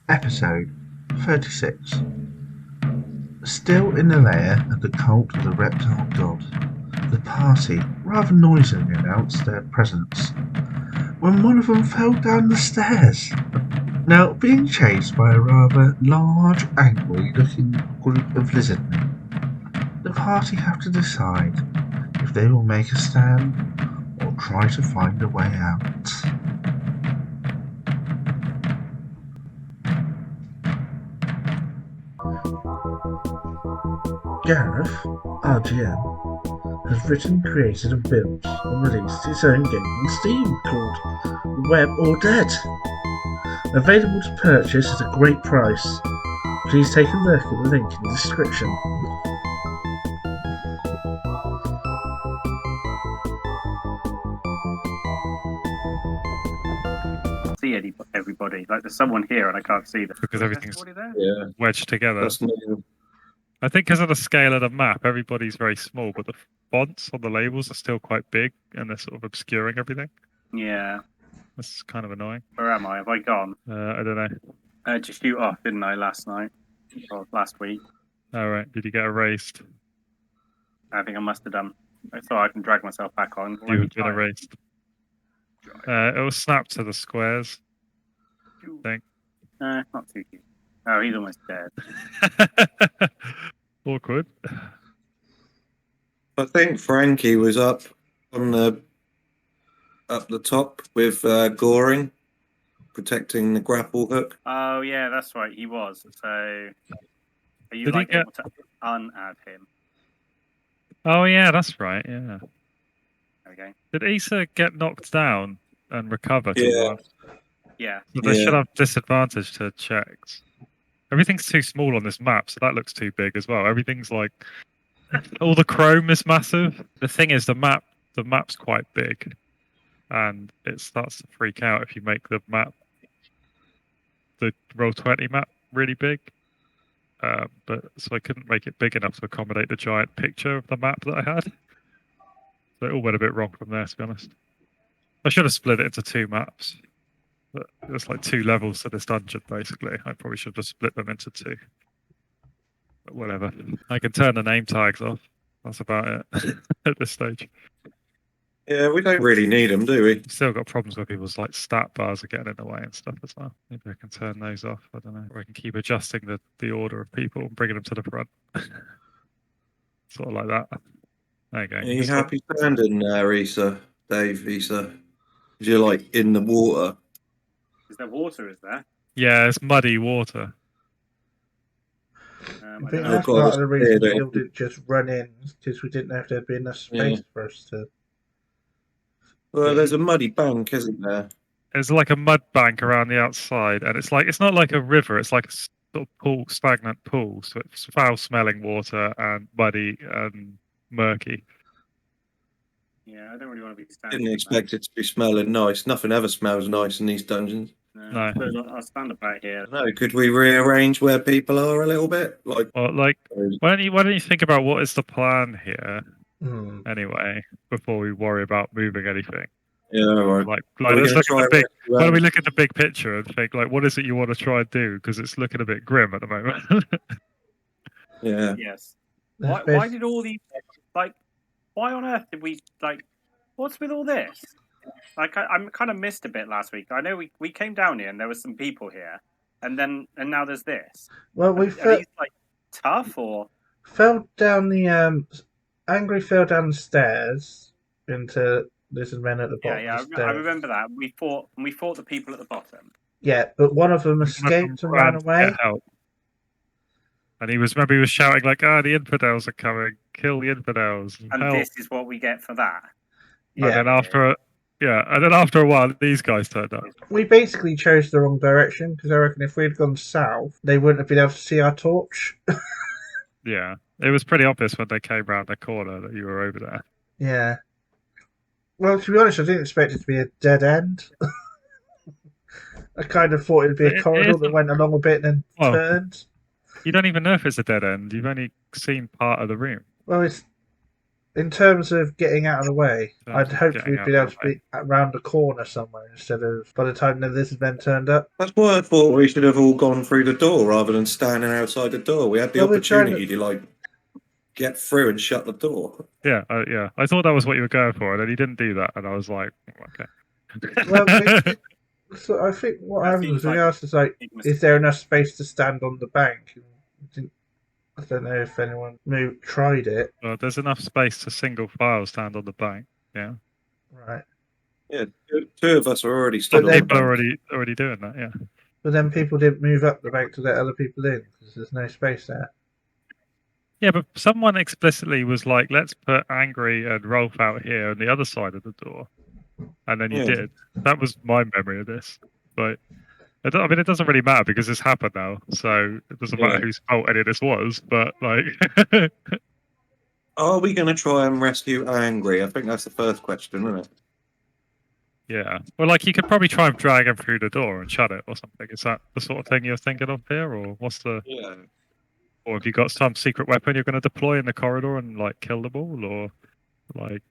Episode 36. Still in the lair of the cult of the reptile god, the party rather noisily announced their presence when one of them fell down the stairs. Now, being chased by a rather large, angry-looking group of lizardmen, the party have to decide if they will make a stand or try to find a way out. Gareth, our GM, has written, created and built and released his own game on Steam called Web or Dead. Available to purchase at a great price. Please take a look at the link in the description. See everybody. Like there's someone here and I can't see them. Because everything's Yeah, wedged together. that's me. I think because of the scale of the map, everybody's very small, but the fonts on the labels are still quite big and they're sort of obscuring everything. Yeah. That's kind of annoying. Where am I? Have I gone? I don't know. I had to shoot off, didn't I, last night? Or last week? All right. Did you get erased? I think I must have done. I thought I can drag myself back on. You've been erased. It was snapped to the squares. I think. Not too cute. Oh, he's almost dead. Awkward. I think Frankie was up on the top with Goring, protecting the grapple hook. Oh yeah, that's right. He was. So, are you Did he get- able to unadd him? Oh yeah, that's right. Yeah. Okay. Did Issa get knocked down and recover? Yeah. Yeah. So they Yeah. should have disadvantage to checks. Everything's too small on this map, so that looks too big as well. Everything's like all the chrome is massive. The thing is, the map's quite big, and it starts to freak out if you make the Roll20 map, really big. But so I couldn't make it big enough to accommodate the giant picture of the map that I had. So it all went a bit wrong from there, to be honest. I should have split it into two maps. But there's like two levels to this dungeon, basically. I probably should have split them into two. But whatever. I can turn the name tags off. That's about it at this stage. Yeah, we don't really need them, do we? Still got problems where people's like stat bars are getting in the way and stuff as well. Maybe I can turn those off. I don't know. Or I can keep adjusting the order of people and bringing them to the front. Sort of like that. There you go. Are you happy standing there, Issa? Dave, Issa? You're like in the water. Is there water? Is there? Yeah, it's muddy water. I I think don't know. that's God, part it's of the reason weird, we didn't just run in, because we didn't have to be enough space for us to. Well, there's a muddy bank, isn't there? There's like a mud bank around the outside, and it's not like a river. It's like a sort of pool, stagnant pool. So it's foul-smelling water and muddy and murky. Yeah, I don't really want to be standing. Didn't expect it to be smelling nice. Nothing ever smells nice in these dungeons. No. So I'll stand about here. No, could we rearrange where people are a little bit? Like, Well, like, why don't you think about what is the plan here anyway before we worry about moving anything? yeah, all right. Like Are we let's gonna look try at the big. and- Why don't we look at the big picture and think like, what is it you want to try and do? Because it's looking a bit grim at the moment. Yeah. Yes. There's Why did all these like? Why on earth did we like? What's with all this? Like I'm kind of missed a bit last week. I know we came down here and there was some people here, and now there's this. Well, we Are these like tough or? fell down the angry fell down the stairs into lizardmen at the bottom. Yeah, of the I stairs. remember that. We fought the people at the bottom. Yeah, but one of them escaped and ran away. Get help. And he was shouting like, the infidels are coming, kill the infidels. And help. this is what we get for that. And then after a while, these guys turned up. We basically chose the wrong direction, because I reckon if we'd gone south, they wouldn't have been able to see our torch. Yeah, it was pretty obvious when they came round the corner that you were over there. Yeah. Well, to be honest, I didn't expect it to be a dead end. I kind of thought it'd be a corridor that went along a bit and then turned. You don't even know if it's a dead end. You've only seen part of the room. Well, it's In terms of getting out of the way, In terms I'd of hoped getting we'd out be of able the to way. be around a corner somewhere instead of by the time the lizardmen turned up. That's why I thought we should have all gone through the door rather than standing outside the door. We had the Well, we're trying to- opportunity to like get through and shut the door. Yeah, yeah. I thought that was what you were going for, and then you didn't do that, and I was like, okay. Well, so I think what That happened was seems we like a asked us like, big is there mistake. enough space to stand on the bank? I don't know if anyone tried it. Well, there's enough space to single file stand on the bank. Yeah, Right. Yeah, two of us are already stood But on the then, people are bank. already doing that. Yeah. but then people didn't move up the bank to let other people in because there's no space there. Yeah, but someone explicitly was like, "Let's put Angry and Rolf out here on the other side of the door," and then you Yeah. did. That was my memory of this. But I mean, it doesn't really matter because it's happened now, so it doesn't matter Yeah. whose fault any of this was. But like, Are we going to try and rescue Angry? I think that's the first question, isn't it? yeah. Well, like you could probably try and drag him through the door and shut it or something. Is that the sort of thing you're thinking of here, or what's the? Yeah. Or have you got some secret weapon you're going to deploy in the corridor and like kill them all, or like,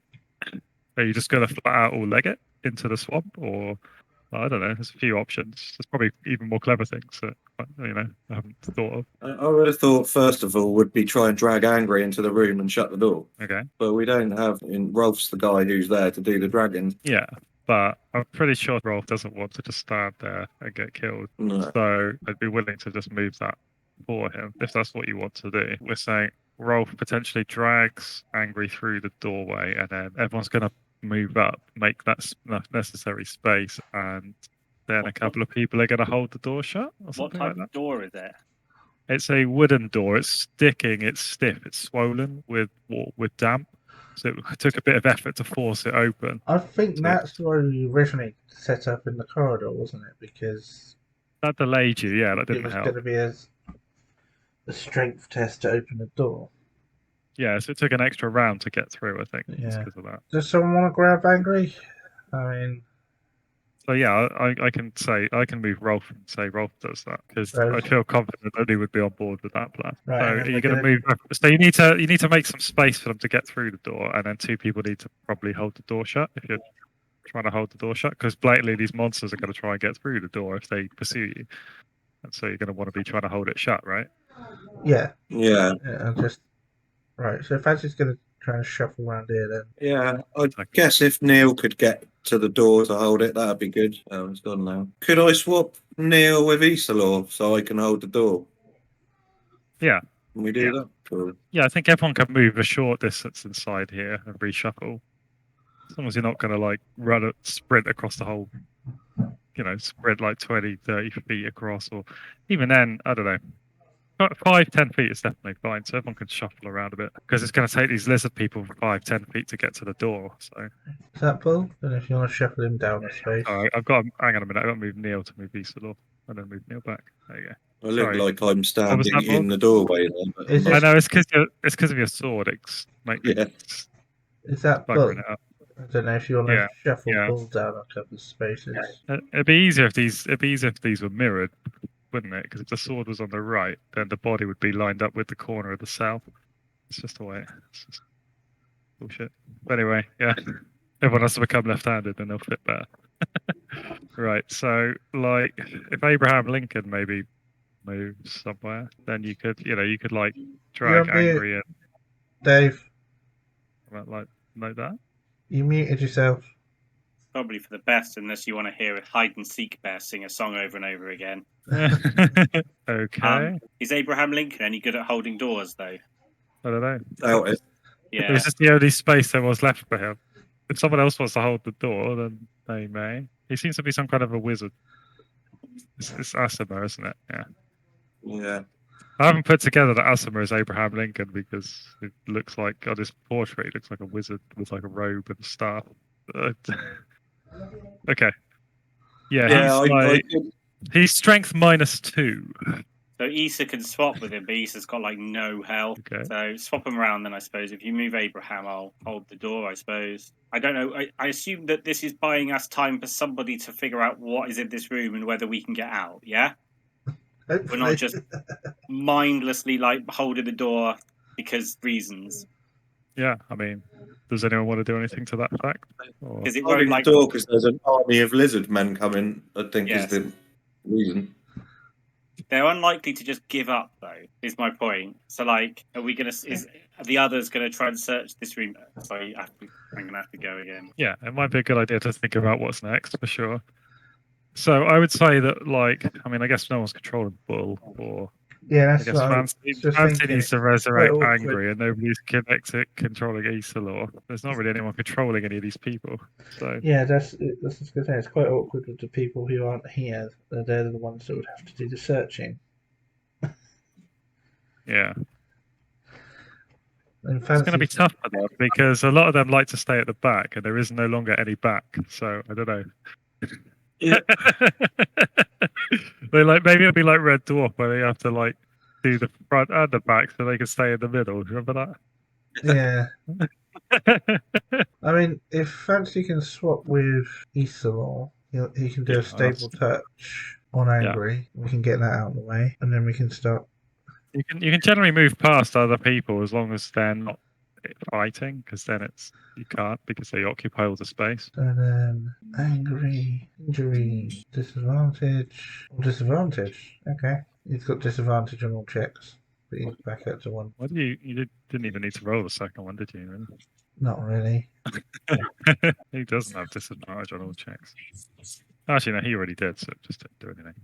are you just going to flat out all leg it into the swamp, or I don't know. There's a few options. There's probably even more clever things that I haven't thought of. I would have thought first of all would be try and drag Angry into the room and shut the door. Okay. But we don't have. Rolf's the guy who's there to do the dragging. Yeah, but I'm pretty sure Rolf doesn't want to just stand there and get killed. No. So I'd be willing to just move that for him if that's what you want to do. We're saying Rolf potentially drags Angry through the doorway, and then everyone's going to move up, make that necessary space, and then a couple of people are going to hold the door shut or What something type like that. of door is it? It's a wooden door. It's sticking. It's stiff. It's swollen with damp. So it took a bit of effort to force it open. I think So that's why we originally set up in the corridor, wasn't it? Because that delayed you. Yeah, that it didn't was help. going to be a strength test to open the door. Yeah, so it took an extra round to get through. I think Yeah. because of that. Does someone want to grab Angry? I mean, So yeah, I can move Rolf and say Rolf does that because I Rolf. feel confident that he would be on board with that plan. Right, So and are then you we're going to gonna- move? So you need to make some space for them to get through the door, and then two people need to probably hold the door shut if you're trying to hold the door shut, because blatantly these monsters are going to try and get through the door if they pursue you, and so you're going to want to be trying to hold it shut, right? yeah. Yeah. I'm just right. So Fancy's going to try and shuffle around here then. Yeah. I guess if Neil could get to the door to hold it, that'd be good. Oh, it's gone now. Could I swap Neil with Isolor so I can hold the door? Yeah. Can we do that? Or... Yeah, I think everyone can move a short distance inside here and reshuffle. As long as you're not going to like sprint across the whole, sprint like 20, 30 feet across, or even then, I don't know. 5-10 feet is definitely fine, so everyone can shuffle around a bit because it's going to take these lizard people 5-10 feet to get to the door. So Is that Bull? And if you want to shuffle him down, I suppose. all right, hang on a minute. I've got to move Neil to move Isidore and then move Neil back. There you go. I look Sorry. like I'm standing that, in the doorway. Then, but Is I'm I not. know it's because of your sword. It's Yeah. Is that Bull? buggering it up. I don't know if you want to Yeah, shuffle yeah. Bull down a couple of spaces. It'd be easier if these were mirrored, wouldn't it? Because if the sword was on the right, then the body would be lined up with the corner of the cell. It's just the way. It's just bullshit. But anyway, yeah. Everyone has to become left-handed, then they'll fit better. Right. So, like, if Abraham Lincoln maybe moves somewhere, then you could like drag You're mute, Angry and Dave. like that. You muted yourself. Probably for the best, unless you want to hear a hide and seek bear sing a song over and over again. Okay. Is Abraham Lincoln any good at holding doors, though? I don't know. Doubt it. Yeah. It was just the only space there was left for him. If someone else wants to hold the door, then they may. He seems to be some kind of a wizard. It's Asima, isn't it? Yeah. Yeah. I haven't put together that Asima is Abraham Lincoln because it looks like, on this portrait, it looks like a wizard with like a robe and a staff. Okay. Yeah, he's strength -2. So Issa can swap with him, but Issa's got like no health. Okay. So swap him around then, I suppose. If you move Abraham, I'll hold the door, I suppose. I don't know. I assume that this is buying us time for somebody to figure out what is in this room and whether we can get out, yeah? Hopefully. We're not just mindlessly like holding the door because reasons. Yeah, I mean, does anyone want to do anything to that effect? Or... Because it Holding won't the door because there's an army of lizard men coming, I think is Yes. the reason. They're unlikely to just give up, though. Is my point. So, like, are we gonna? Is the others gonna try and search this room? Sorry, I'm gonna have to go again. Yeah, it might be a good idea to think about what's next for sure. So I would say that, like, I mean, I guess no one's controlling Bull, or Yeah, I that's guess what I Fancy, was just Fancy thinking. needs to Quite resurrect awkward. Angry, and nobody's controlling Isilor. There's not really anyone controlling any of these people. So Yeah, that's just gonna say. It's quite awkward with the people who aren't here. They're the ones that would have to do the searching. yeah, And it's going to be Fancy's tough for them because a lot of them like to stay at the back, and there is no longer any back. So I don't know. Yeah. They like maybe it'll be like Red Dwarf where they have to like do the front and the back so they can stay in the middle. Remember yeah. that? I mean, if Fancy can swap with Isilor, he can do Yeah, a stable touch on Angry. We can get that out of the way, and then we can start. You can generally move past other people as long as they're not fighting, because then you can't because they occupy all the space. And then Angry, Injury, Disadvantage. Disadvantage. Okay. He's got disadvantage on all checks, but he's back up to 1. What didn't even need to roll the second one, did you? Not really. He doesn't have disadvantage on all checks. Actually, no, he already did, so it just didn't do anything.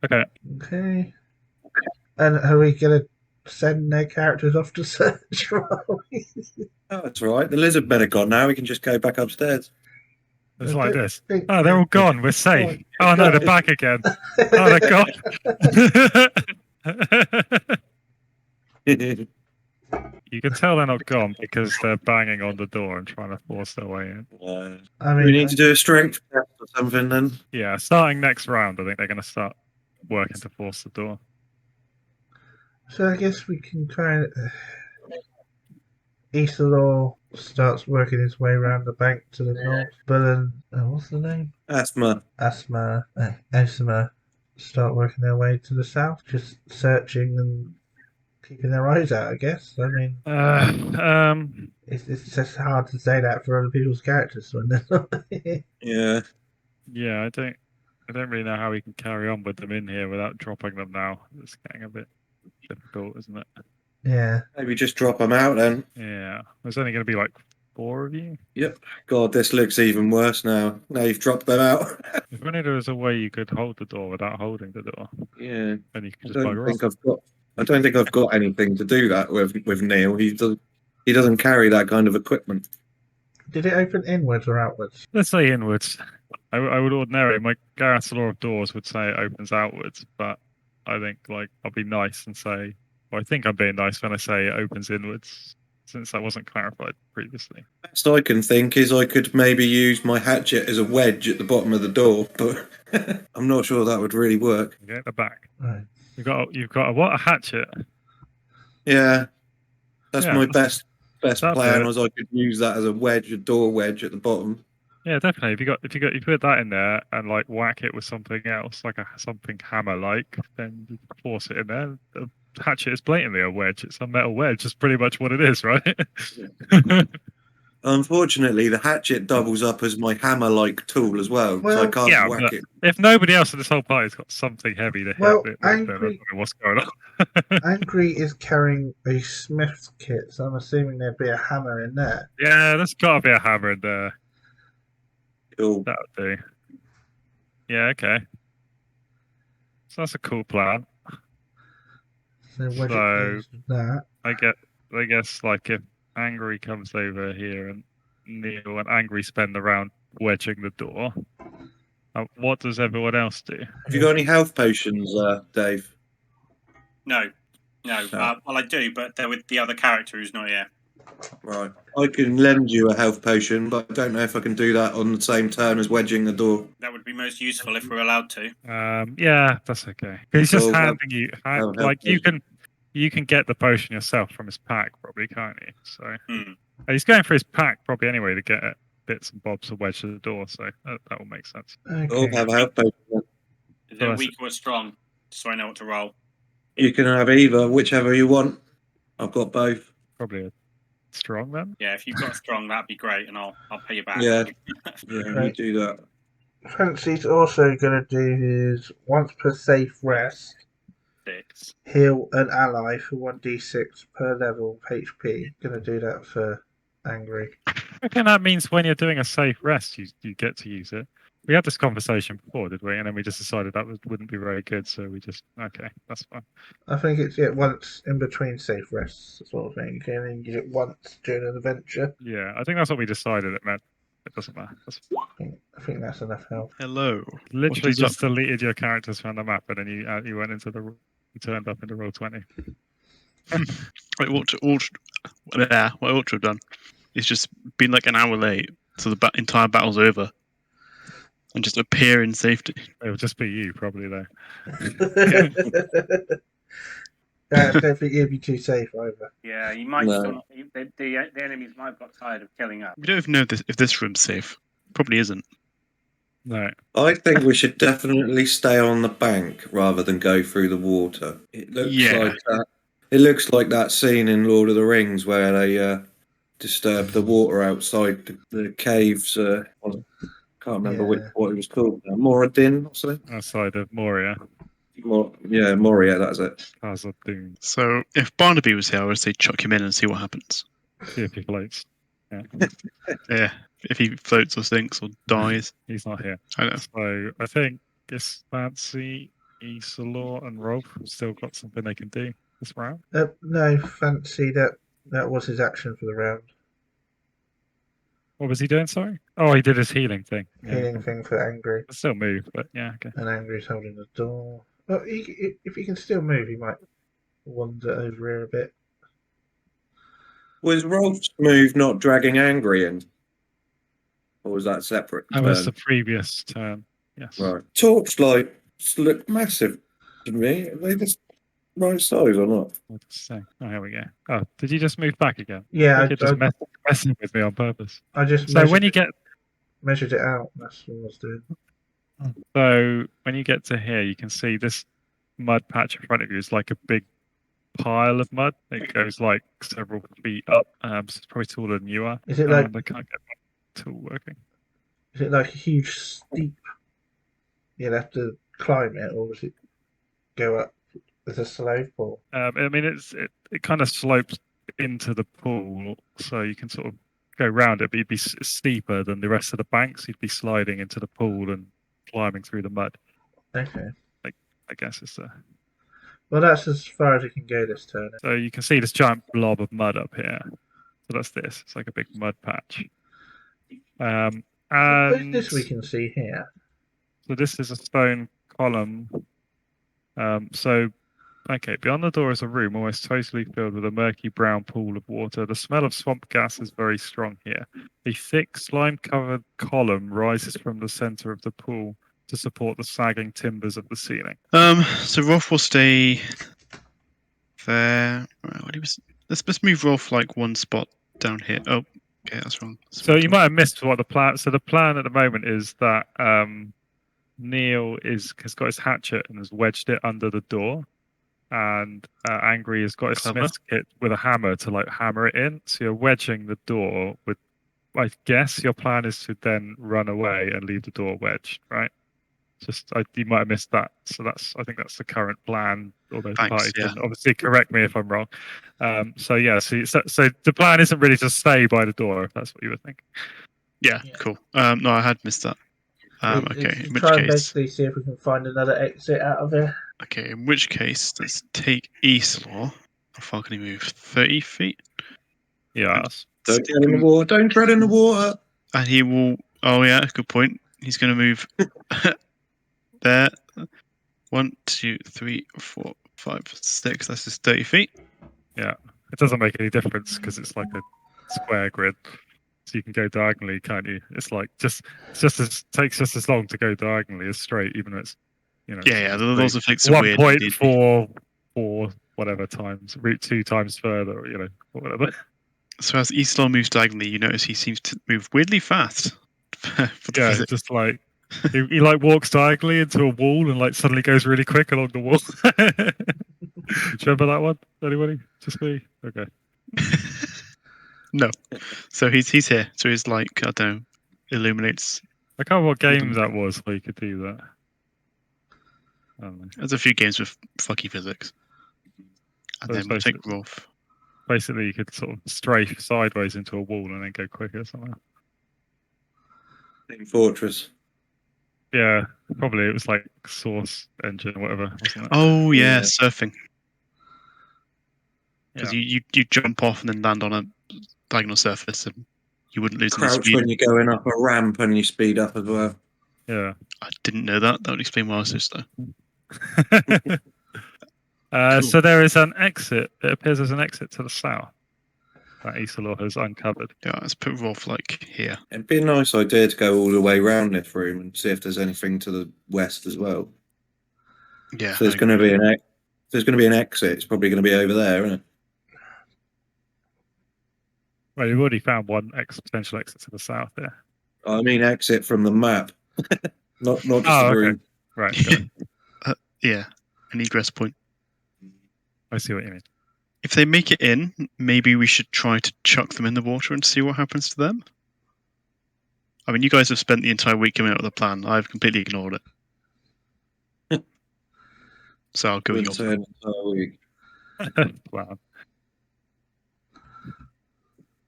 Okay. Okay. And are we going to send their characters off to search? Oh, that's all right. The lizard men are gone now. We can just go back upstairs. It's like this. Oh, they're all gone. We're safe. Oh no, they're back again. Oh, they're gone. You can tell they're not gone because they're banging on the door and trying to force their way in. I mean, we need to do a strength test or something then. Yeah, starting next round, I think they're going to start working to force the door. So I guess we can try and. Isilor starts working his way around the bank to the north. Bullen, what's the name? Asthma. Asma start working their way to the south, just searching and keeping their eyes out, I guess. I mean, it's just hard to say that for other people's characters when they're not here. Yeah. Yeah, I don't really know how we can carry on with them in here without dropping them now. It's getting a bit difficult, isn't it? Yeah. Maybe just drop them out then. Yeah. There's only going to be like 4 of you. Yep. God, this looks even worse now. Now you've dropped them out. If only there was a way you could hold the door without holding the door. Yeah. Then you could I just don't bugger think off. I don't think I've got anything to do that with Neil. He doesn't carry that kind of equipment. Did it open inwards or outwards? Let's say inwards. I would ordinarily, my Gareth's law of doors would say it opens outwards, but I think like I'll be nice and say, well, I think I'm being nice when I say it opens inwards, since that wasn't clarified previously. Best I can think is I could maybe use my hatchet as a wedge at the bottom of the door, but I'm not sure that would really work. Okay, at the back. Right. You've got a hatchet. Yeah, that's my best that'll plan. do it. Was I could use that as a wedge, a door wedge at the bottom. Yeah, definitely. If you put that in there and like whack it with something else, like something hammer like, then you can force it in there. The hatchet is blatantly a wedge. It's a metal wedge. That's pretty much what it is, right? Unfortunately, the hatchet doubles up as my hammer-like tool as well, so I can't whack it. If nobody else in this whole party's got something heavy to hit it with, then I don't know what's going on. Angry is carrying a smith's kit, so I'm assuming there'd be a hammer in there. Yeah, there's got to be a hammer in there. Cool. That would do. Yeah, okay. So that's a cool plan. So that. I guess like if Angry comes over here and Neil and Angry spend the round wedging the door, what does everyone else do? Have you got any health potions, Dave? No. Well, I do, but they're with the other character who's not here. Right. I can lend you a health potion, but I don't know if I can do that on the same turn as wedging the door. That would be most useful if we're allowed to. Yeah, that's okay. He's just handing you, like you can get the potion yourself from his pack, probably, can't you? So he's going for his pack probably anyway to get bits and bobs to wedge to the door. So that will make sense. Okay. I'll have a health potion. Is it weak or strong? So I know what to roll. You can have either, whichever you want. I've got both. Probably strong then. Yeah, if you've got strong, that'd be great, and I'll pay you back. Yeah, you Right. do that. Fancy's also going to do his once per safe rest. 6. Heal an ally for 1d6 per level of HP. Going to do that for Angry. I reckon that means when you're doing a safe rest, you get to use it. We had this conversation before, did we? And then we just decided that wouldn't be very good, so we just okay, that's fine. I think it's once in between safe rests, sort of thing. You can only use it once during an adventure. Yeah, I think that's what we decided it meant. It doesn't matter. I think that's enough health. Hello. Literally is just deleted your characters from the map, and then you went into you turned up into roll 20. Right, what I ought to have done is just been like an hour late, so the entire battle's over, and just appear in safety. It would just be you, probably though. I don't think you'd be too safe either. Yeah, you might. No. The enemies might have got tired of killing us. We don't even know if this room's safe. Probably isn't. No, I think we should definitely stay on the bank rather than go through the water. It looks Yeah. like that. It looks like that scene in Lord of the Rings where they disturb the water outside the caves. I can't remember what it was called. Moradin or something. outside of Moria, Moria. That's it. Casa Doom, So if Barnaby was here, I would say chuck him in and see what happens. see if he floats. Yeah, Yeah, if he floats or sinks or dies. he's not here. I know. So I think it's Fancy, Isolor, and Rolf have still got something they can do this round. No, Fancy, that was his action for the round. What was he doing? Sorry. Oh, he did his healing thing. Yeah. Healing thing for Angry. He'll still move, but yeah, okay. And Angry's holding the door. Well, if he can still move, he might wander over here a bit. Was Rolf's move not dragging Angry in? Or was that separate? That was the previous turn. Yes. Right. Torchlights look massive to me. Are they the right size or not? What to say? Oh, here we go. Oh, did you just move back again? Yeah, You're just messing with me on purpose. I just So when you get measured it out. That's what I was doing. So when you get to here, you can see this mud patch in front of you is like a big pile of mud. It goes like several feet up. So it's probably taller than you are. Is it like I can't get my tool working. Is it like a huge steep? You'd have to climb it, or does it go up as a slope? Or I mean, it kind of slopes into the pool, so you can sort of go round it, but you'd be steeper than the rest of the banks. You'd be sliding into the pool and climbing through the mud. okay. I guess it's Well, that's as far as it can go this turn. so you can see this giant blob of mud up here. So that's this. It's like a big mud patch. And This we can see here. so this is a stone column. So, okay, beyond the door is a room almost totally filled with a murky brown pool of water. The smell of swamp gas is very strong here. A thick, slime-covered column rises from the center of the pool to support the sagging timbers of the ceiling. So Rolf will stay there. Let's move Rolf like one spot down here. Oh, okay, that's wrong. So you might have missed what the plan. So the plan at the moment is that Neil has got his hatchet and has wedged it under the door, and Angry has got his smith's kit with a hammer to like hammer it in. So you're wedging the door with. I guess your plan is to then run away and leave the door wedged, right? You might have missed that. So I think that's the current plan. Although parties can obviously correct me if I'm wrong. So the plan isn't really to stay by the door, if that's what you were thinking. Yeah. Cool. No, I had missed that. Okay. In which try and case, basically see if we can find another exit out of here. okay. In which case, let's take Isolor. How far can he move? 30 feet. Yeah. Don't tread in the water. Don't tread in the water. And he will. Oh yeah, good point. He's going to move there. 1, 2, 3, 4, 5, 6. That's just 30 feet. Yeah, it doesn't make any difference because it's like a square grid, so you can go diagonally, can't you? It's like takes just as long to go diagonally as straight, even though it's Yeah. The laws of physics are weird. 1.44 whatever times root 2 times further, or whatever. So as Isolor moves diagonally, you notice he seems to move weirdly fast. Yeah, just like he like walks diagonally into a wall and like suddenly goes really quick along the wall. Do you remember that one? Anybody? Just me? Okay. No. So he's here. So he's like, I don't know, illuminates. I can't remember what game that was where you could do that. I don't know. There's a few games with fucky physics. And So then it's we'll take Rolf. Basically, you could sort of strafe sideways into a wall and then go quicker somehow. Team Fortress. Yeah, probably it was like Source Engine or whatever, wasn't it? Oh yeah, Yeah. surfing. Because you jump off and then land on a diagonal surface, and you wouldn't lose any Crouch speed. when you're going up a ramp and you speed up as well. Yeah. I didn't know that. That would explain why I was so slow. So there is an exit. It appears there's an exit to the south that Isilor has uncovered. Yeah, let's put Rolf like here. It'd be a nice idea to go all the way around this room and see if there's anything to the west as well. Yeah. So there's going to be if there's going to be an exit, it's probably going to be over there, isn't it? Well, you've already found one potential exit to the south there. I mean, exit from the map, not just Oh, the okay. room. Right. Got it. Yeah, an egress point. I see what you mean. If they make it in, maybe we should try to chuck them in the water and see what happens to them. I mean, you guys have spent the entire week coming up with a plan. I've completely ignored it. So I'll go with your plan. Wow.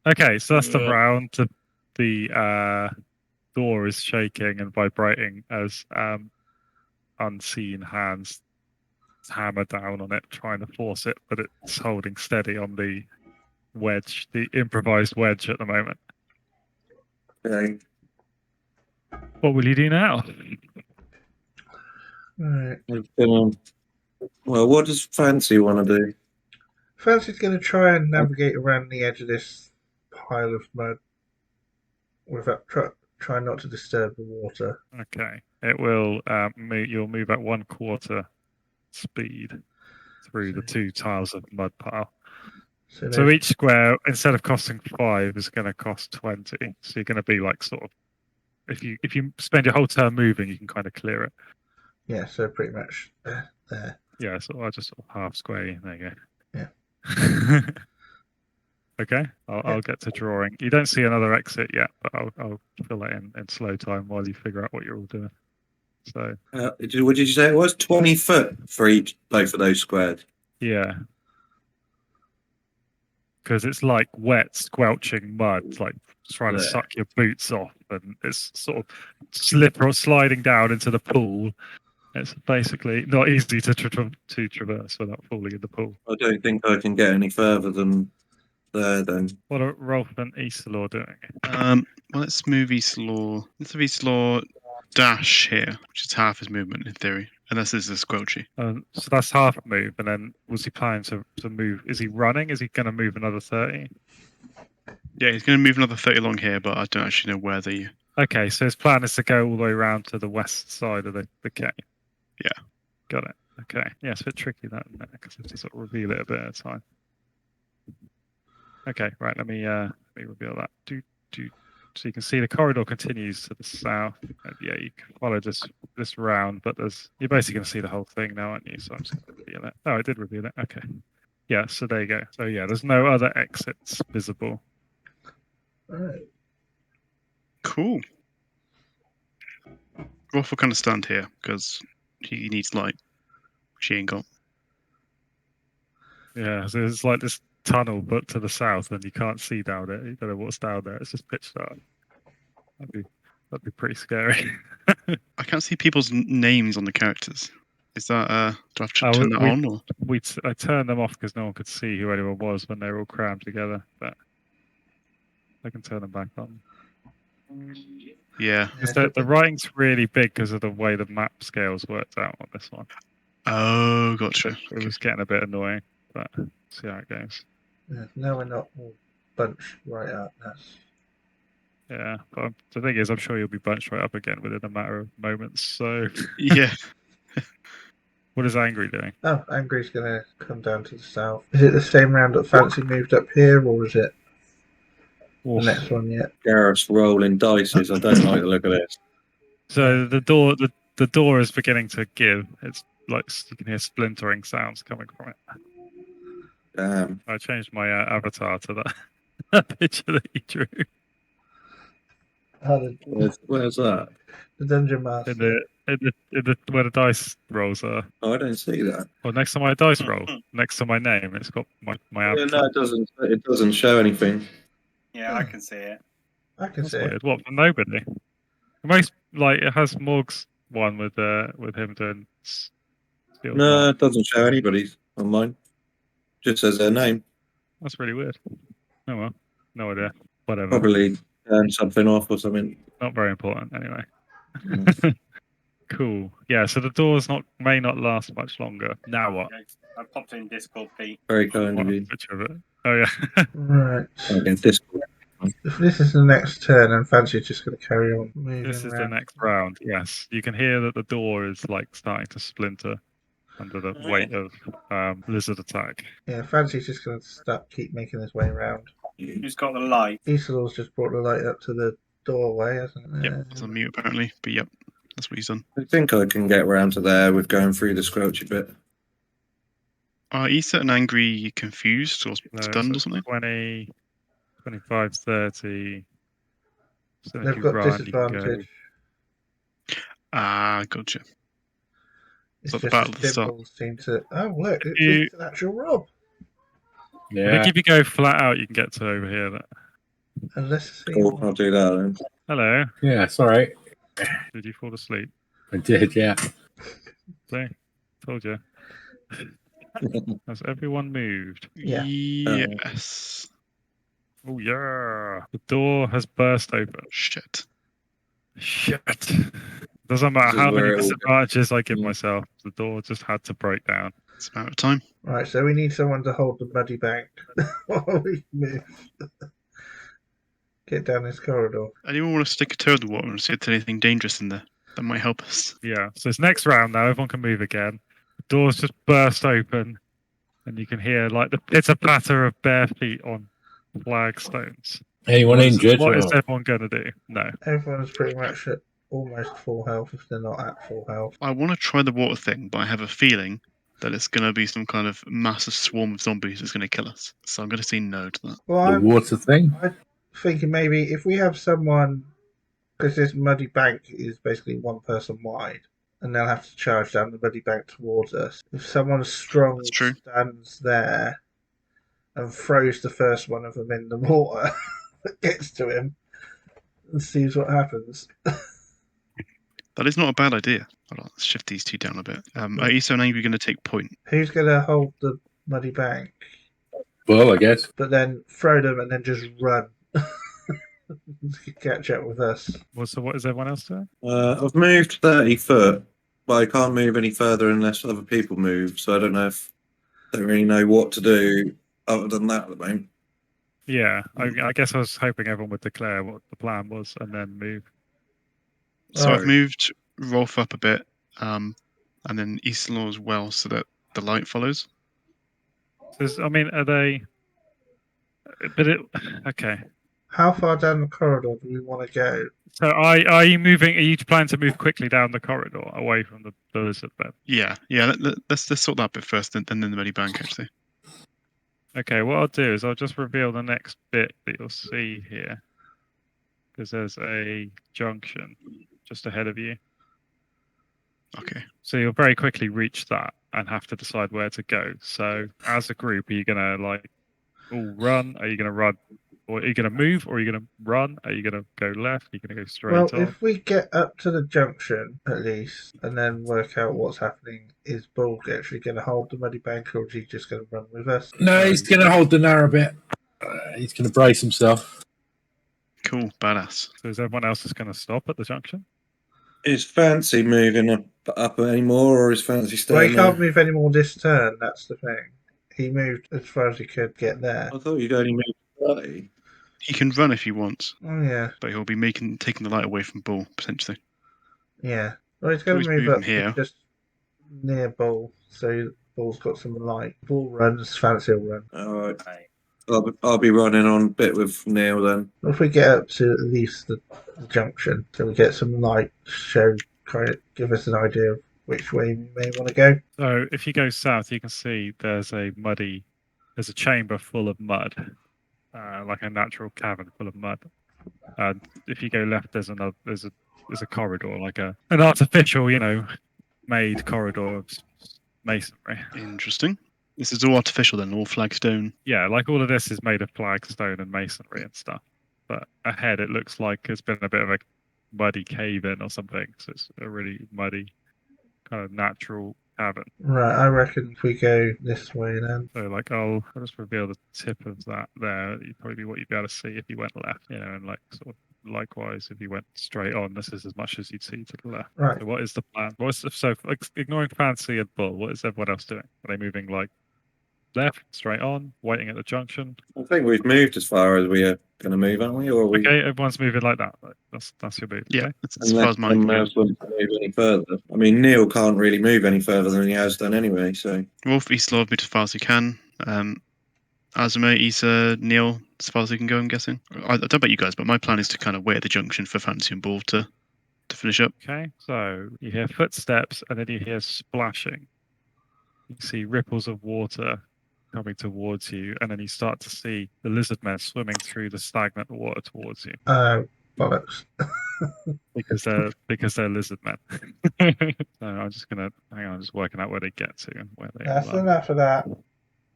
Okay, so that's the round. The door is shaking and vibrating as unseen hands hammer down on it, trying to force it, but it's holding steady on the wedge, the improvised wedge at the moment. Okay. What will you do now? Right. Well, what does Fancy want to do? Fancy's going to try and navigate around the edge of this pile of mud without try not to disturb the water. Okay, it will. You'll move at 1/4 speed through the 2 tiles of mud pile. So each square, instead of costing 5, is going to cost 20. So you're going to be like sort of, if you spend your whole turn moving, you can kind of clear it. Yeah, so pretty much there. Yeah, so I'll just sort of half square you. There you go. Yeah. Okay, I'll get to drawing. You don't see another exit yet, but I'll fill that in slow time while you figure out what you're all doing. So what did you say it was? 20 foot for both of those squares. yeah, because it's like wet, squelching mud, like trying to suck your boots off, and it's sort of sliding down into the pool. It's basically not easy to traverse without falling in the pool. I don't think I can get any further than there then. What are Rolf and Isilor doing? Well, let's move Isilor. Let's have Isilor dash here, which is half his movement in theory, unless this is squelchy. So that's half a move, and then was he planning to move? Is he running? Is he going to move another 30? Yeah, he's going to move another 30 along here, but I don't actually know where the... Okay, so his plan is to go all the way around to the west side of the cave. Yeah. Got it. Okay. Yeah, it's a bit tricky that, because I have to sort of reveal it a bit at a time. Okay, right, let me reveal that. So you can see the corridor continues to the south. Yeah, you can follow this round, but you're basically going to see the whole thing now, aren't you? So I'm just going to reveal it. Oh, I did reveal it. Okay. Yeah, so there you go. So yeah, there's no other exits visible. All right. Cool. Rolf will kind of stand here, because he needs light, which he ain't got. Yeah, so it's like this tunnel, but to the south, and you can't see down it. You don't know what's down there. It's just pitch dark. That'd be pretty scary. I can't see people's names on the characters. Is that do I have to turn that on? Or? I turned them off because no one could see who anyone was when they were all crammed together. But I can turn them back on. Yeah. The writing's really big because of the way the map scales worked out on this one. Oh, gotcha. It was getting a bit annoying, but see how it goes. Yeah, now we're not all bunched right up. Yeah, but the thing is, I'm sure you'll be bunched right up again within a matter of moments. So yeah. What is Angry doing? Oh, Angry's going to come down to the south. Is it the same round that Fancy moved up here, or is it the next one yet? Gareths rolling dices. I don't like the look of this. So the door is beginning to give. It's like you can hear splintering sounds coming from it. Damn. I changed my avatar to that. that picture that you drew Where's that? The Dungeon Master. in the where the dice rolls are. Oh, I don't see that. Well, next to my dice roll, next to my name, it's got my Yeah, avatar. no, it doesn't. It doesn't show anything. Yeah, I can see it. I can That's see it. weird. What for nobody? Most like it has Morg's one with him doing. Steel No, Claw. it doesn't show anybody's on mine. Just says their name. That's really weird. Oh well, no idea. Whatever. Probably turned something off or something. Not very important anyway. Mm. Cool. Yeah. So the doors may not last much longer. Now what? I popped in Discord, Pete. Very kind What of a you. picture of it. Oh yeah. Right. Okay, Discord. If this is the next turn, and Fancy's just going to carry on moving This is around. the next round. Yes, you can hear that the door is like starting to splinter under the weight of lizard attack. Yeah, Fancy's just going to keep making his way around. Who's got the light? Isodor's just brought the light up to the doorway, hasn't it? Yep, it's on mute apparently, but yep, that's what he's done. I think I can get round to there with going through the squelchy bit. Are Ether and Angry confused or stunned or something? 20, 25, 30. So if They've you got run, you can go. disadvantage. Ah, gotcha. It's So the just battle the start. symbols seem to. Oh, look, You- it's an actual Rob. I Yeah. think if you go flat out, you can get to over here. And let's see. Cool, I'll do that then. Hello. Yeah, it's all right. Did you fall asleep? I did, yeah. See? Told you. Has everyone moved? Yeah. Yes. Oh yeah. The door has burst open. Shit. Shit. Doesn't matter This is how many where it all- disadvantages I give Mm. myself, the door just had to break down. It's a matter of time. Right, so we need someone to hold the muddy bank while we move. Get down this corridor. Anyone want to stick a toe in the water and see if there's anything dangerous in there? That might help us. Yeah. So it's next round now. Everyone can move again. The doors just burst open, and you can hear like the pitter patter of bare feet on flagstones. Anyone injured? What or- is everyone going to do? No. Everyone's pretty much at almost full health if they're not at full health. I want to try the water thing, but I have a feeling that it's going to be some kind of massive swarm of zombies that's going to kill us. So I'm going to say no to that. Well, the I'm water thing? thinking maybe if we have someone, because this muddy bank is basically one person wide, and they'll have to charge down the muddy bank towards us. If someone strong That's true. stands there and throws the first one of them in the water that gets to him and sees what happens. That is not a bad idea. Hold on, let's shift these two down a bit. Are Isa and Angry going to take point? Who's going to hold the muddy bank? Well, I guess. But then throw them and then just run. Catch up with us. So what is everyone else doing? I've moved 30 foot, but I can't move any further unless other people move. So I don't know if they really know what to do other than that at the moment. Yeah, I guess I was hoping everyone would declare what the plan was and then move. So Right. I've moved Rolf up a bit, and then Eastlaw as well, so that the light follows. I mean, are they? But okay. How far down the corridor do we want to go? So are you moving? Are you planning to move quickly down the corridor away from the lizard bed? Yeah. Let's sort that bit first, and then the muddy bank actually. Okay, what I'll do is I'll just reveal the next bit that you'll see here, because there's a junction just ahead of you. Okay. So you'll very quickly reach that and have to decide where to go. So as a group, are you gonna like all run? Are you gonna run? Or are you going to move, or are you going to run? Are you going to go left? Are you going to go straight Well, on? if we get up to the junction at least, and then work out what's happening, is Bull actually going to hold the muddy bank, or is he just going to run with us? No, he's going to hold the narrow bit. He's going to brace himself. Cool. Badass. So is everyone else just going to stop at the junction? Is Fancy moving up anymore, or is Fancy Well, staying he there? can't move any more this turn. That's the thing. He moved as far as he could get there. I thought you'd only moved 30. He can run if he wants, Oh yeah, but he'll be taking the light away from Bull potentially. yeah. Well, he's going Always to move move up him here. just near Bull, so Bull's got some light. Bull runs, Fancy will run. All right. Right. I'll be running on a bit with Neil then. If we get up to at least the junction, so we get some light, give us an idea of which way we may want to go. So if you go south, you can see there's a chamber full of mud. like a natural cavern full of mud. And if you go left, there's a corridor, like an artificial, made corridor of masonry. Interesting. This is all artificial then, all flagstone. Yeah, like all of this is made of flagstone and masonry and stuff. But ahead, it looks like it's been a bit of a muddy cave in or something. So it's a really muddy, kind of natural cavern. Right, I reckon if we go this way then. So like I'll just reveal the tip of that there. You'd probably be what you'd be able to see if you went left, and like sort of likewise if you went straight on, this is as much as you'd see to the left. Right. So what is the plan? So ignoring Fancy and Bull, what is everyone else doing? Are they moving like left, straight on, waiting at the junction? I think we've moved as far as we are going to move, aren't we? Or are we? Okay, everyone's moving like that. That's your move. Yeah, Okay? that's as far Unless as mine someone can else wants to move any further. I mean, Neil can't really move any further than he has done anyway. So Wolf, East Lord, move as far as he can. Azuma, Issa, Neil, as far as he can go, I'm guessing. I don't know about you guys, but my plan is to kind of wait at the junction for Fancy and Bull to finish up. Okay, so you hear footsteps and then you hear splashing. You see ripples of water coming towards you, and then you start to see the lizardmen swimming through the stagnant water towards you Bollocks. because they're lizardmen. So I'm just gonna hang on, just working out where they get to and where they That's are. enough of that.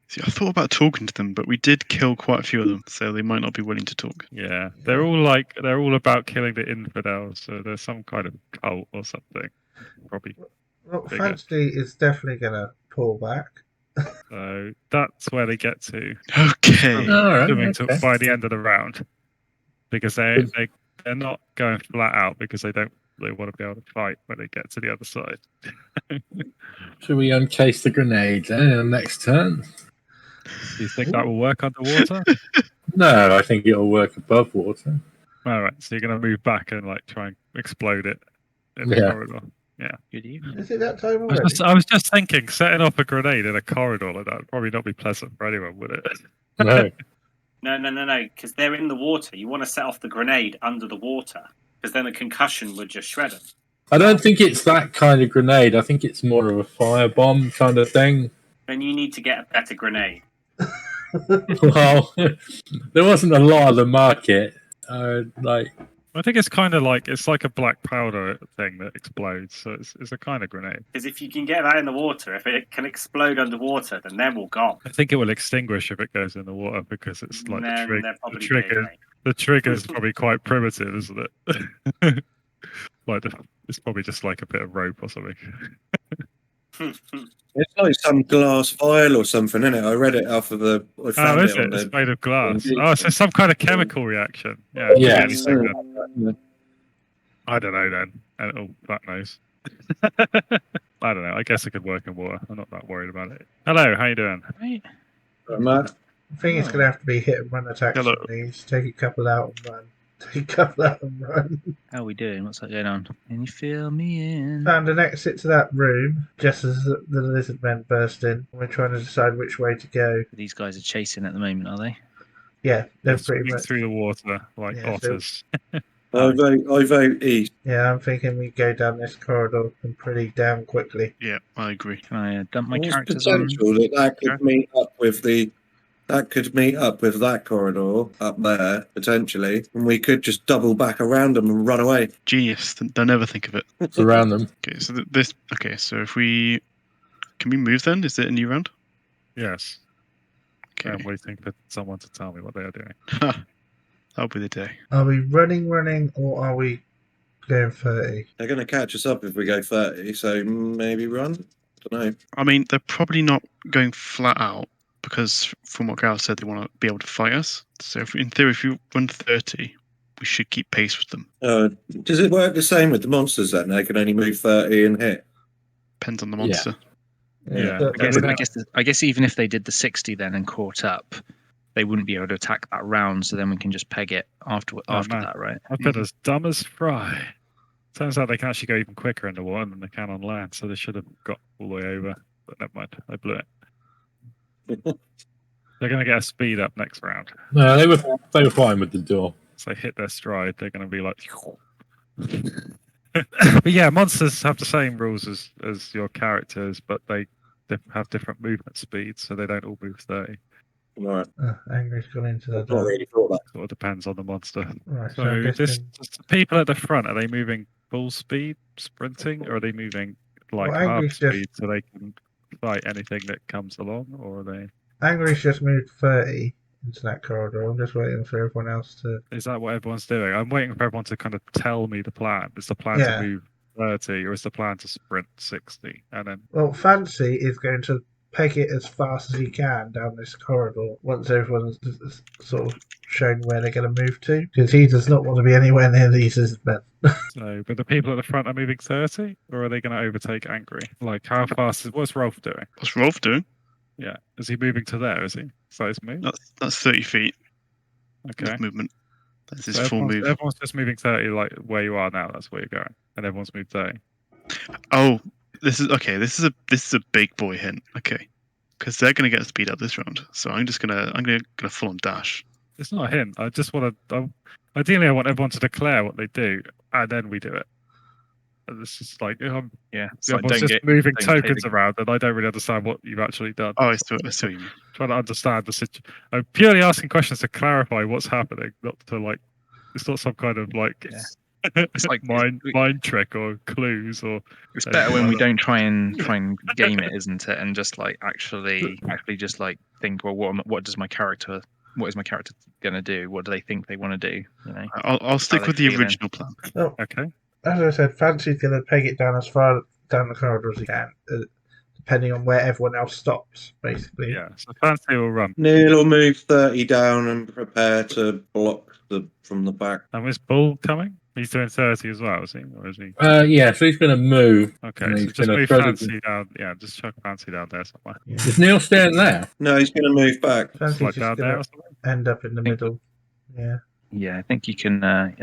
See, I thought about talking to them, but we did kill quite a few of them, so they might not be willing to talk. Yeah, they're all about killing the infidels. So there's some kind of cult or something, probably. Well, Bigger. Fancy is definitely going to pull back. So that's where they get to. Okay. All right. Swimming Okay. by the end of the round, because they're not going flat out because they want to be able to fight when they get to the other side. Should we uncase the grenades then in the next turn? Do you think that will work underwater? No, I think it'll work above water. All right, so you're going to move back and like try and explode it in the Yeah. corridor. Good evening. Is it that time I already? was just thinking, setting off a grenade in a corridor like that would probably not be pleasant for anyone, would it? No. No, because they're in the water. You want to set off the grenade under the water, because then the concussion would just shred them. I don't think it's that kind of grenade. I think it's more of a firebomb kind of thing. Then you need to get a better grenade. Well, there wasn't a lot of the market. I think it's kind of like it's like a black powder thing that explodes, so it's a kind of grenade. Because if you can get that in the water, if it can explode underwater, then they're all gone. I think it will extinguish if it goes in the water because it's like Then they're the probably trigger. gay, The trigger is probably quite primitive, isn't it? It's probably just like a bit of rope or something. mate. it's like some glass vial or something, isn't it? I read it off of the. I found Oh, is it on it? It's the. made of glass. Indeed. Oh, so some kind of chemical reaction. Yeah. it could be Yeah. anything then. I don't know then. Oh, that knows. I don't know. I guess it could work in water. I'm not that worried about it. Hello, how you doing? Right. Matt, I think it's going to have to be hit and run attacks Hello. on these. Take a couple out and run. Take a couple out and run. How are we doing? What's that going on? Can you fill me in? Found an exit to that room just as the lizard men burst in. We're trying to decide which way to go. These guys are chasing at the moment, are they? Yeah, they're Swimming pretty much. through the water like Yeah, so- otters. I vote east. Yeah, I'm thinking we go down this corridor and pretty damn quickly. Yeah, I agree. Can I dump my There's characters on? potential that could meet up with the. That could meet up with that corridor up there potentially, and we could just double back around them and run away. Genius. They'll never think of it. surround them. Okay, so this. Okay, so if we can we move then? Is it a new round? Yes. Okay, I'm waiting for someone to tell me what they are doing. that'll be the day. Are we running, or are we going 30? They're going to catch us up if we go 30, so maybe run. Don't know. I mean, they're probably not going flat out because, from what Gareth said, they want to be able to fight us. So, in theory, if you run 30, we should keep pace with them. Does it work the same with the monsters then? They can only move 30 and hit. Depends on the Yeah. monster. Yeah. but- I guess even if they did the 60 then and caught up, they wouldn't be able to attack that round. So then we can just peg it after man. that, right? I've been as dumb as fry. Turns out they can actually go even quicker in the water than they can on land, so they should have got all the way over. But never mind, I blew it. They're going to get a speed up next round. No, they were fine with the door. So they hit their stride, they're going to be like. But yeah, monsters have the same rules as your characters, but they have different movement speeds, so they don't all move 30. Right. Angry's gone into the I've not really thought that. Sort of depends on the monster. Right, so So I'm guessing. people at the front, are they moving full speed, sprinting, or are they moving like Well, half Angry's just- speed so they can fight anything that comes along, or are they? Angry's just moved 30 into that corridor. I'm just waiting for everyone else to. Is that what everyone's doing? I'm waiting for everyone to kind of tell me the plan. Is the plan Yeah. to move 30, or is the plan to sprint 60? And then Well, Fancy is going to peg it as fast as he can down this corridor once everyone's sort of shown where they're going to move to, because he does not want to be anywhere near these lizardmen. so, but the people at the front are moving 30, or are they going to overtake Angry? Like, how fast what's Rolf doing? What's Rolf doing? Yeah, is he moving to there? Is he? So his move. That's 30 feet Okay. of movement. That's his So full move. everyone's just moving 30, like where you are now. That's where you're going, and everyone's moved 30. Oh, this is okay. This is a big boy hint. Okay, because they're gonna get speed up this round. So I'm gonna full on dash. It's not a hint. I just want to. Ideally, I want everyone to declare what they do, and then we do it. And it's just like Yeah, it's like, everyone's don't just get moving don't play tokens the- around, and I don't really understand what you've actually done. Oh, I see what you mean. Trying to understand the situation. I'm purely asking questions to clarify what's happening, not to like. It's not some kind of like. Yeah. It's like mind trick or clues or. It's better when we don't try and game it, isn't it? And just like actually just like think, well, what is my character gonna do? What do they think they want to do? You know. I'll stick with the original plan. Oh, Okay. as I said, Fancy's going to peg it down as far down the corridor as he can, depending on where everyone else stops, basically. Yeah. So Fancy will run. Neil will move 30 down and prepare to block from the back. And is Bull coming? He's doing 30 as well, is he? Or is he? Yeah, so he's going to move. Okay, and so he's just gonna move throw the- Fancy down. Yeah, just chuck Fancy down there somewhere. Is Neil staying there? No, he's going to move back. Fancy's Like just down there going or to something? end up in the middle. Yeah. Yeah, I think you can. I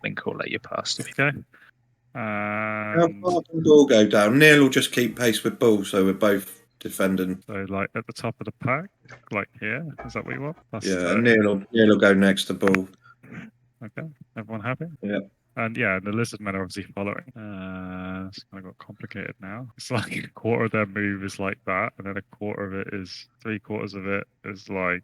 think we'll let you pass. Okay. How far can Bull go down? Neil will just keep pace with Bull, so we're both defending. So like at the top of the pack, like here. Is that what you want? That's Yeah, and Neil will go next to Bull. Okay. Everyone happy? Yeah. And yeah, the lizardmen are obviously following. It's kind of got complicated now. It's like a quarter of their move is like that, and then a quarter of it is 3/4 of it is like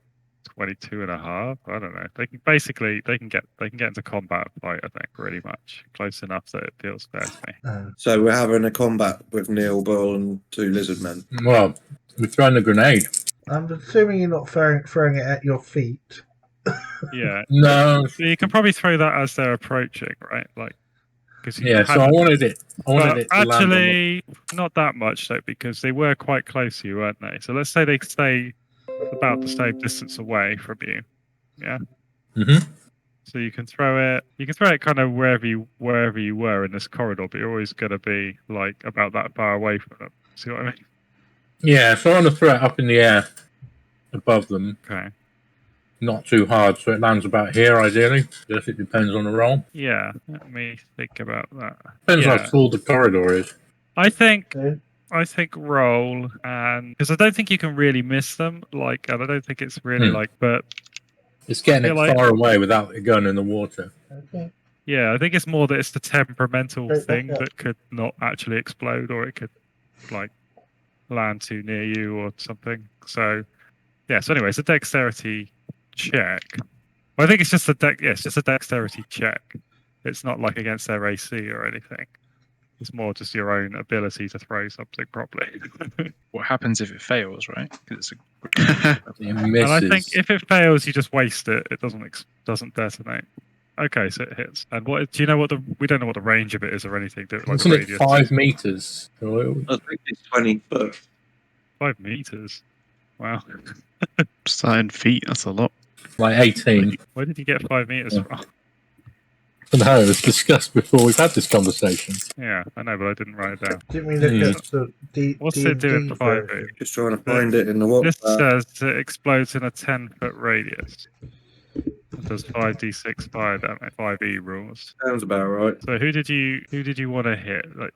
22 and a half. I don't know. They can get into combat fight, I think, pretty much. Close enough that it feels fair to me. So we're having a combat with Neil, Bull, and 2 lizardmen. Well, we're throwing a grenade. I'm assuming you're not throwing it at your feet. Yeah. No. So you can probably throw that as they're approaching, right? Like, because Yeah, so I wanted it. I wanted it to land on the... actually, not that much though, because they were quite close to you, weren't they? So let's say they stay about the same distance away from you. Yeah. Mm-hmm. So you can throw it. You can throw it kind of wherever you were in this corridor, but you're always going to be like about that far away from them. See what I mean? Yeah, so I want to throw it up in the air above them. Okay. Not too hard, so it lands about here ideally. Just it depends on the roll. Yeah. Let me think about that. Depends Yeah. how full the corridor is. I think Okay. roll, and because I don't think you can really miss them. Like, and I don't think it's really like, but It's getting I it feel like- far away without it going in the water. Okay. yeah, I think it's more that it's the temperamental Right, thing yeah. that could not actually explode, or it could like land too near you or something. So yeah. So anyway, it's a dexterity check. Well, I think it's just it's just a dexterity check. It's not like against their AC or anything. It's more just your own ability to throw something properly. What happens if it fails, right? 'Cause it's It misses. And I think if it fails, you just waste it. It doesn't detonate. Okay, so it hits. And what do you know? We don't know what the range of it is or anything. Like Isn't it radius. 5 meters? I think it's 20 foot. 5 meters. Wow. Starting feet. That's a lot. Like 18. Where did you get 5 meters Yeah. from? No, it was discussed before we've had this conversation. Yeah, I know, but I didn't write it down. Didn't we look at the What's it doing D&D for 5 version? feet? Just trying to find it in the WhatsApp. This says it explodes in a 10-foot radius. It does 5d6 fire damage, 5e rules. Sounds about right. So who did you want to hit? Like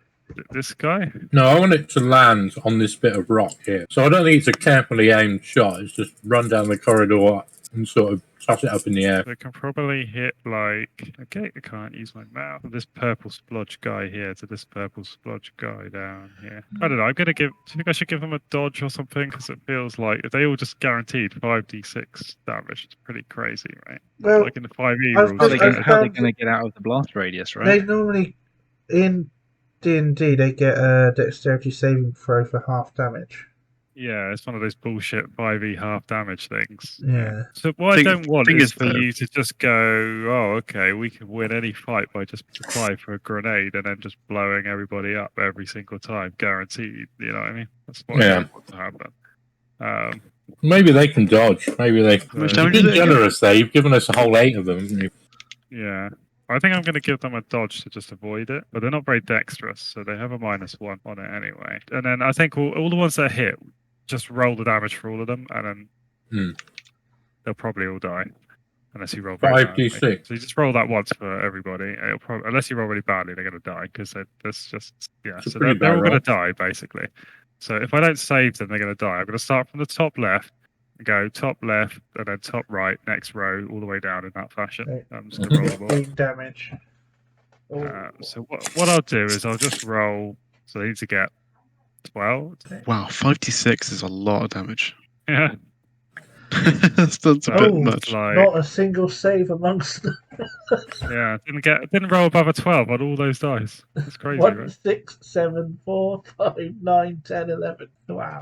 this guy? No, I want it to land on this bit of rock here. So I don't think it's a carefully aimed shot. It's just run down the corridor and sort of toss it up in the air. They can probably hit like, okay, I can't use my mouth. This purple splodge guy here to this purple splodge guy down here. I don't know. I'm gonna give. Do you think I should give them a dodge or something? Because it feels like if they all just guaranteed 5d6 damage, it's pretty crazy, right? Well, Like in the 5e I've rules. How are just- they I've going found to get out of the blast radius, right? They normally, in D&D, they get a dexterity saving throw for half damage. Yeah, it's one of those bullshit 5e half damage things. Yeah. So what I don't want thing is is, for though- you to just go, oh, okay, we can win any fight by just applying for a grenade and then just blowing everybody up every single time, guaranteed. You know what I mean? That's what I Yeah. don't want to happen. Maybe they can dodge. Maybe they. How much So- You've damage do been they get? generous there. You've given us a whole 8 of them, haven't you? Yeah. I think I'm going to give them a dodge to just avoid it, but they're not very dexterous, so they have a -1 on it anyway. And then I think all the ones that hit, just roll the damage for all of them, and then they'll probably all die. Unless you roll very badly. 5d6. So you just roll that once for everybody. It'll probably, unless you roll really badly, they're going to die because that's just It's a So pretty they're all bad going to die basically. So if I don't save them, they're going to die. I'm going to start from the top left, go top left, and then top right, next row, all the way down in that fashion. Okay. I'm just going to roll them all. 15 damage. So what I'll do is I'll just roll. So they need to get 12. Wow, 5d6 is a lot of damage. Yeah. That's a bit Oh, much. Like, Not a single save amongst them. yeah, didn't roll above a 12 on all those dice. That's crazy, 1, right? 6, 7, 4, 5, 9, 10, 11. Wow.